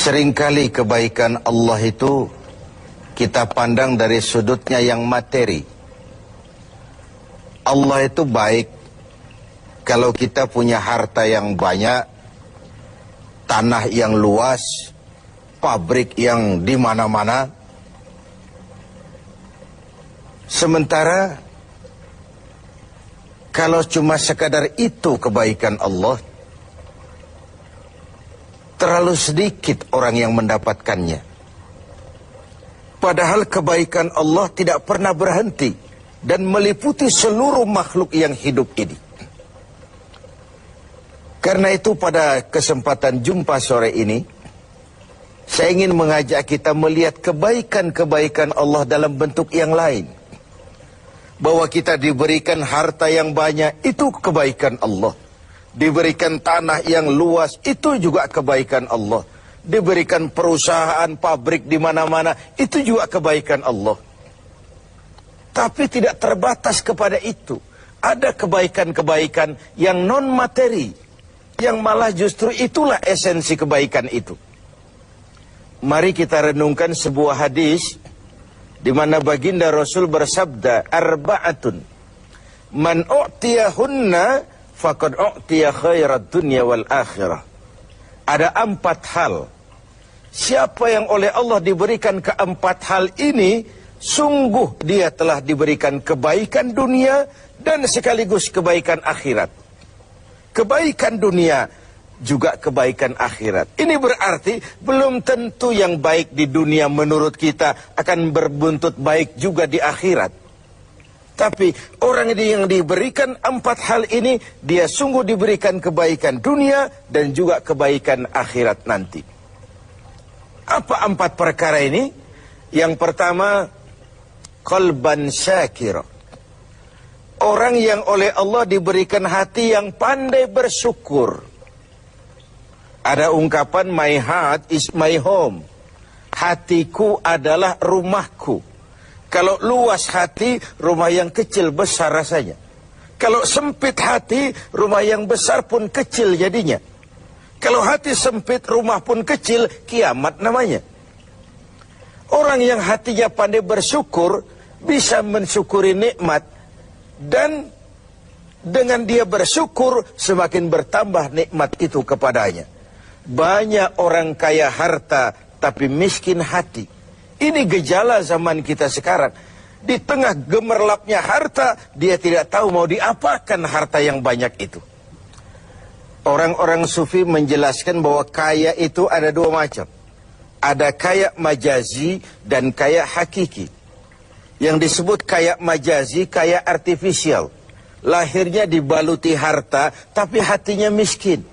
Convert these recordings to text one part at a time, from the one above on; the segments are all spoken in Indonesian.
Seringkali kebaikan Allah itu kita pandang dari sudutnya yang materi. Allah itu baik kalau kita punya harta yang banyak, tanah yang luas, pabrik yang di mana-mana. Sementara kalau cuma sekadar itu kebaikan Allah, terlalu sedikit orang yang mendapatkannya. Padahal kebaikan Allah tidak pernah berhenti dan meliputi seluruh makhluk yang hidup ini. Karena itu pada kesempatan jumpa sore ini, saya ingin mengajak kita melihat kebaikan-kebaikan Allah dalam bentuk yang lain. Bahwa kita diberikan harta yang banyak, itu kebaikan Allah. Diberikan tanah yang luas, itu juga kebaikan Allah. Diberikan perusahaan, pabrik di mana-mana, itu juga kebaikan Allah. Tapi tidak terbatas kepada itu. Ada kebaikan-kebaikan yang non-materi, yang malah justru itulah esensi kebaikan itu. Mari kita renungkan sebuah hadis di mana baginda Rasul bersabda, arba'atun man u'tiyahunna faqad u'tiya khairat dunya wal akhirah. Ada 4 hal. Siapa yang oleh Allah diberikan keempat hal ini, sungguh dia telah diberikan kebaikan dunia dan sekaligus kebaikan akhirat. Kebaikan dunia juga kebaikan akhirat. Ini berarti belum tentu yang baik di dunia menurut kita akan berbuntut baik juga di akhirat. Tapi orang yang diberikan 4 hal ini, dia sungguh diberikan kebaikan dunia dan juga kebaikan akhirat nanti. Apa 4 perkara ini? Yang pertama, qalban syakira. Orang yang oleh Allah diberikan hati yang pandai bersyukur. Ada ungkapan, my heart is my home. Hatiku adalah rumahku. Kalau luas hati, rumah yang kecil besar rasanya. Kalau sempit hati, rumah yang besar pun kecil jadinya. Kalau hati sempit, rumah pun kecil, kiamat namanya. Orang yang hatinya pandai bersyukur, bisa mensyukuri nikmat. Dan dengan dia bersyukur, semakin bertambah nikmat itu kepadanya. Banyak orang kaya harta, tapi miskin hati. Ini gejala zaman kita sekarang. Di tengah gemerlapnya harta, dia tidak tahu mau diapakan harta yang banyak itu. Orang-orang sufi menjelaskan bahwa kaya itu ada 2 macam. Ada kaya majazi dan kaya hakiki. Yang disebut kaya majazi, kaya artifisial. Lahirnya dibaluti harta, tapi hatinya miskin.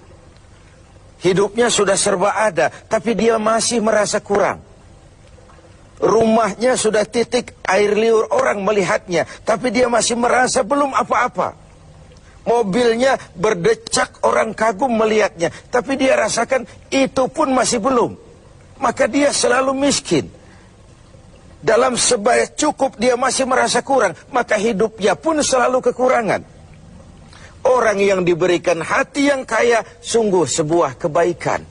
Hidupnya sudah serba ada, tapi dia masih merasa kurang. Rumahnya sudah titik air liur orang melihatnya, tapi dia masih merasa belum apa-apa. Mobilnya berdecak orang kagum melihatnya, tapi dia rasakan itu pun masih belum. Maka dia selalu miskin. Dalam sebaya cukup dia masih merasa kurang, maka hidupnya pun selalu kekurangan. Orang yang diberikan hati yang kaya sungguh sebuah kebaikan.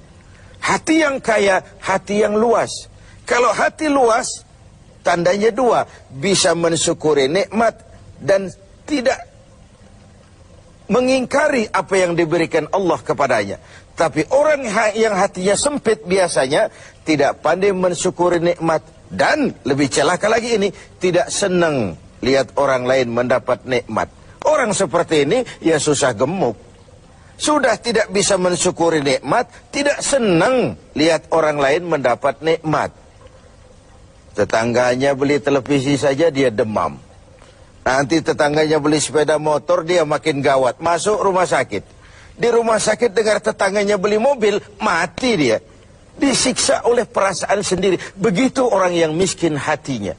Hati yang kaya, hati yang luas. Kalau hati luas, tandanya 2, bisa mensyukuri nikmat dan tidak mengingkari apa yang diberikan Allah kepadanya. Tapi orang yang hatinya sempit biasanya tidak pandai mensyukuri nikmat dan lebih celaka lagi ini, tidak senang lihat orang lain mendapat nikmat. Orang seperti ini ya susah gemuk. Sudah tidak bisa mensyukuri nikmat, tidak senang lihat orang lain mendapat nikmat. Tetangganya beli televisi saja dia demam. Nanti tetangganya beli sepeda motor, dia makin gawat. Masuk rumah sakit. Di rumah sakit dengar tetangganya beli mobil, mati dia. Disiksa oleh perasaan sendiri. Begitu orang yang miskin hatinya.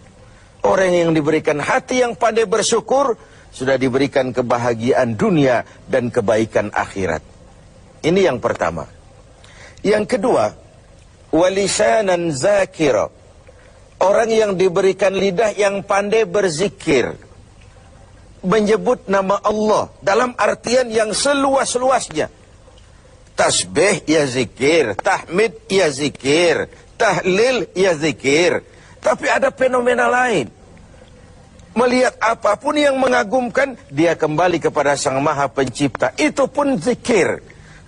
Orang yang diberikan hati yang pandai bersyukur, sudah diberikan kebahagiaan dunia dan kebaikan akhirat. Ini yang pertama. Yang kedua, walisanan zakira. Orang yang diberikan lidah yang pandai berzikir, menyebut nama Allah dalam artian yang seluas-luasnya. Tasbih ya zikir, tahmid ya zikir, tahlil ya zikir. Tapi ada fenomena lain. Melihat apapun yang mengagumkan, dia kembali kepada Sang Maha Pencipta. Itu pun zikir.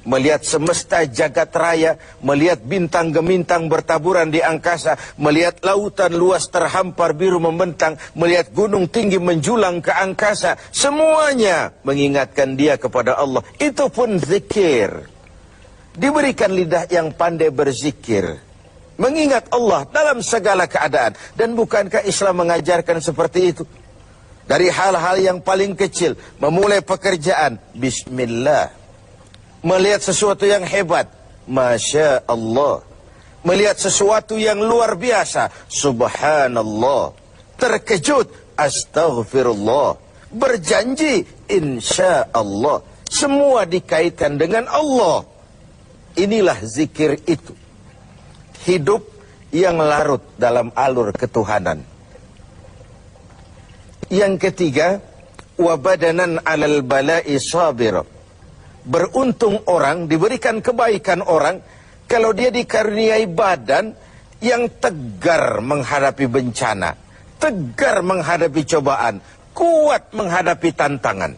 Melihat semesta jagat raya, melihat bintang gemintang bertaburan di angkasa, melihat lautan luas terhampar biru membentang, melihat gunung tinggi menjulang ke angkasa, semuanya mengingatkan dia kepada Allah. Itu pun zikir. Diberikan lidah yang pandai berzikir, mengingat Allah dalam segala keadaan. Dan bukankah Islam mengajarkan seperti itu? Dari hal-hal yang paling kecil, memulai pekerjaan, bismillah. Melihat sesuatu yang hebat, Masya Allah. Melihat sesuatu yang luar biasa, Subhanallah. Terkejut, Astaghfirullah. Berjanji, Insya Allah. Semua dikaitkan dengan Allah. Inilah zikir itu. Hidup yang larut dalam alur ketuhanan. Yang ketiga, wabadanan alal bala'i sabir. Beruntung orang, diberikan kebaikan orang, kalau dia dikaruniai badan yang tegar menghadapi bencana, tegar menghadapi cobaan, kuat menghadapi tantangan.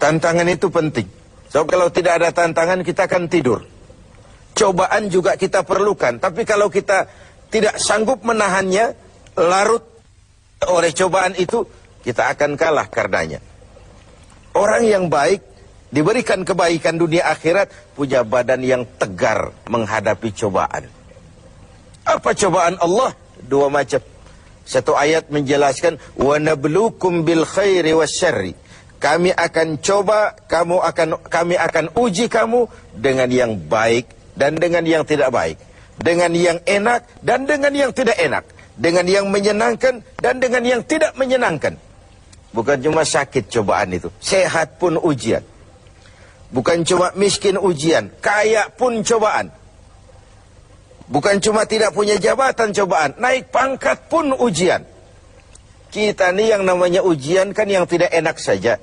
Tantangan itu penting. So, kalau tidak ada tantangan, kita akan tidur. Cobaan juga kita perlukan. Tapi kalau kita tidak sanggup menahannya, larut oleh cobaan itu, kita akan kalah karenanya. Orang yang baik, diberikan kebaikan dunia akhirat, punya badan yang tegar menghadapi cobaan. Apa cobaan Allah? Dua macam. Satu ayat menjelaskan, وَنَبْلُوكُمْ بِالْخَيْرِ وَالشَّرِّ. Kami akan coba, kami akan uji kamu dengan yang baik dan dengan yang tidak baik. Dengan yang enak dan dengan yang tidak enak. Dengan yang menyenangkan dan dengan yang tidak menyenangkan. Bukan cuma sakit cobaan itu, sehat pun ujian. Bukan cuma miskin ujian, kaya pun cobaan. Bukan cuma tidak punya jabatan cobaan, naik pangkat pun ujian. Kita ni yang namanya ujian kan yang tidak enak saja.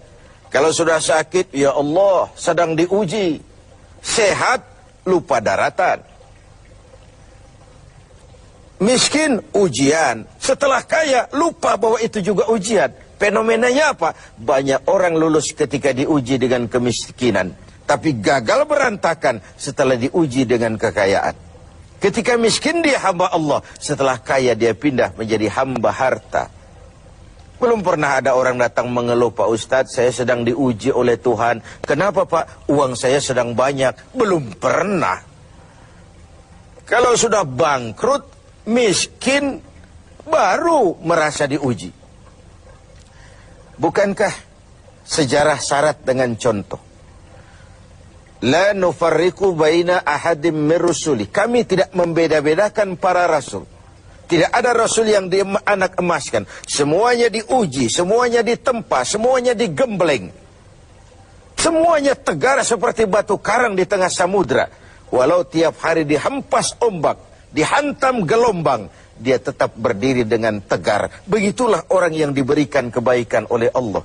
Kalau sudah sakit, ya Allah, sedang diuji. Sehat, lupa daratan. Miskin, ujian. Setelah kaya, lupa bahwa itu juga ujian. Fenomenanya apa? Banyak orang lulus ketika diuji dengan kemiskinan, tapi gagal berantakan setelah diuji dengan kekayaan. Ketika miskin dia hamba Allah, setelah kaya dia pindah menjadi hamba harta. Belum pernah ada orang datang mengeluh, Pak Ustadz, saya sedang diuji oleh Tuhan. Kenapa Pak? Uang saya sedang banyak. Belum pernah. Kalau sudah bangkrut, miskin, baru merasa diuji. Bukankah sejarah syarat dengan contoh? La nufarriqu baina ahadim min rusuli. Kami tidak membeda-bedakan para rasul. Tidak ada rasul yang dianak emaskan. Semuanya diuji, semuanya ditempa, semuanya digembleng. Semuanya tegar seperti batu karang di tengah samudra. Walau tiap hari dihempas ombak, dihantam gelombang, dia tetap berdiri dengan tegar. Begitulah orang yang diberikan kebaikan oleh Allah.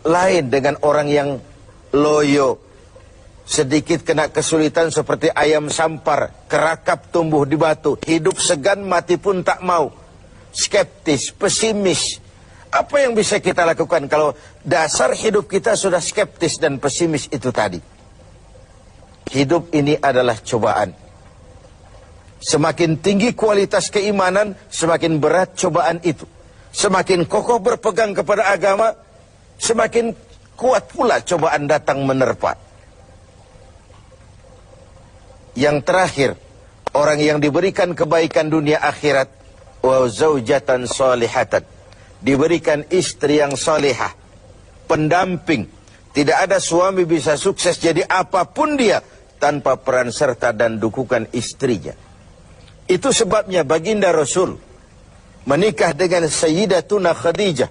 Lain dengan orang yang loyo, sedikit kena kesulitan seperti ayam sampar, kerakap tumbuh di batu, hidup segan mati pun tak mau. Skeptis, pesimis. Apa yang bisa kita lakukan kalau dasar hidup kita sudah skeptis dan pesimis itu tadi? Hidup ini adalah cobaan. Semakin tinggi kualitas keimanan, semakin berat cobaan itu. Semakin kokoh berpegang kepada agama, semakin kuat pula cobaan datang menerpa. Yang terakhir, orang yang diberikan kebaikan dunia akhirat, wa zaujatan salihatan, diberikan istri yang salihah, pendamping. Tidak ada suami bisa sukses jadi apapun dia tanpa peran serta dan dukungan istrinya. Itu sebabnya baginda Rasul menikah dengan Sayyidatuna Khadijah.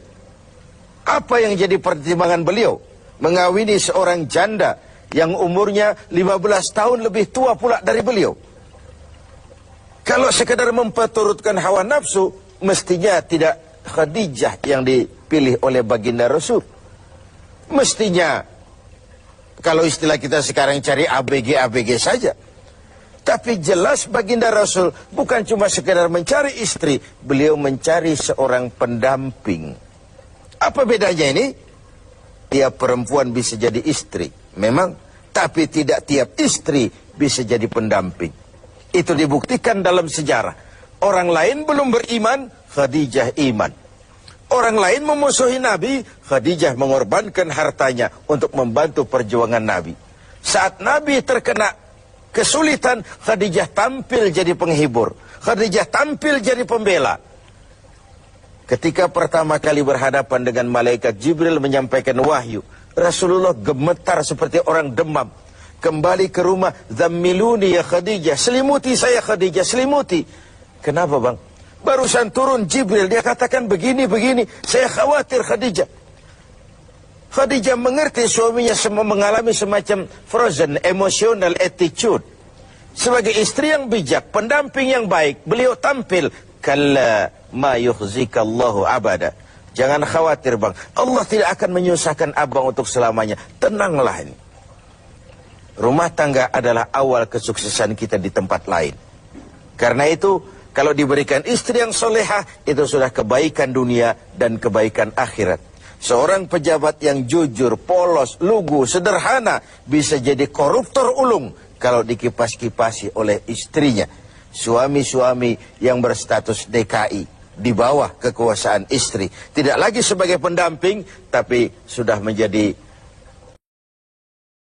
Apa yang jadi pertimbangan beliau? Mengawini seorang janda yang umurnya 15 tahun lebih tua pula dari beliau. Kalau sekedar memperturutkan hawa nafsu, mestinya tidak Khadijah yang dipilih oleh baginda Rasul. Mestinya Kalau istilah kita sekarang cari ABG saja. Tapi jelas baginda Rasul bukan cuma sekedar mencari istri, beliau mencari seorang pendamping. Apa bedanya ini? Tiap perempuan bisa jadi istri, memang, tapi tidak tiap istri bisa jadi pendamping. Itu dibuktikan dalam sejarah. Orang lain belum beriman, Khadijah iman. Orang lain memusuhi Nabi, Khadijah mengorbankan hartanya untuk membantu perjuangan Nabi. Saat Nabi terkena kesulitan, Khadijah tampil jadi penghibur. Khadijah tampil jadi pembela. Ketika pertama kali berhadapan dengan malaikat Jibril menyampaikan wahyu, Rasulullah gemetar seperti orang demam. Kembali ke rumah, "Zammiluni ya Khadijah, selimuti saya Khadijah, selimuti." Kenapa bang? Barusan turun Jibril, dia katakan begini, saya khawatir Khadijah. Khadijah mengerti suaminya mengalami semacam frozen, emotional attitude. Sebagai istri yang bijak, pendamping yang baik, beliau tampil, "Kalla ma yukhzikallahu abada." Jangan khawatir bang, Allah tidak akan menyusahkan abang untuk selamanya. Tenanglah ini. Rumah tangga adalah awal kesuksesan kita di tempat lain. Karena itu, kalau diberikan istri yang solehah, itu sudah kebaikan dunia dan kebaikan akhirat. Seorang pejabat yang jujur, polos, lugu, sederhana, bisa jadi koruptor ulung kalau dikipas-kipasi oleh istrinya. Suami-suami yang berstatus DKI, di bawah kekuasaan istri, tidak lagi sebagai pendamping, tapi sudah menjadi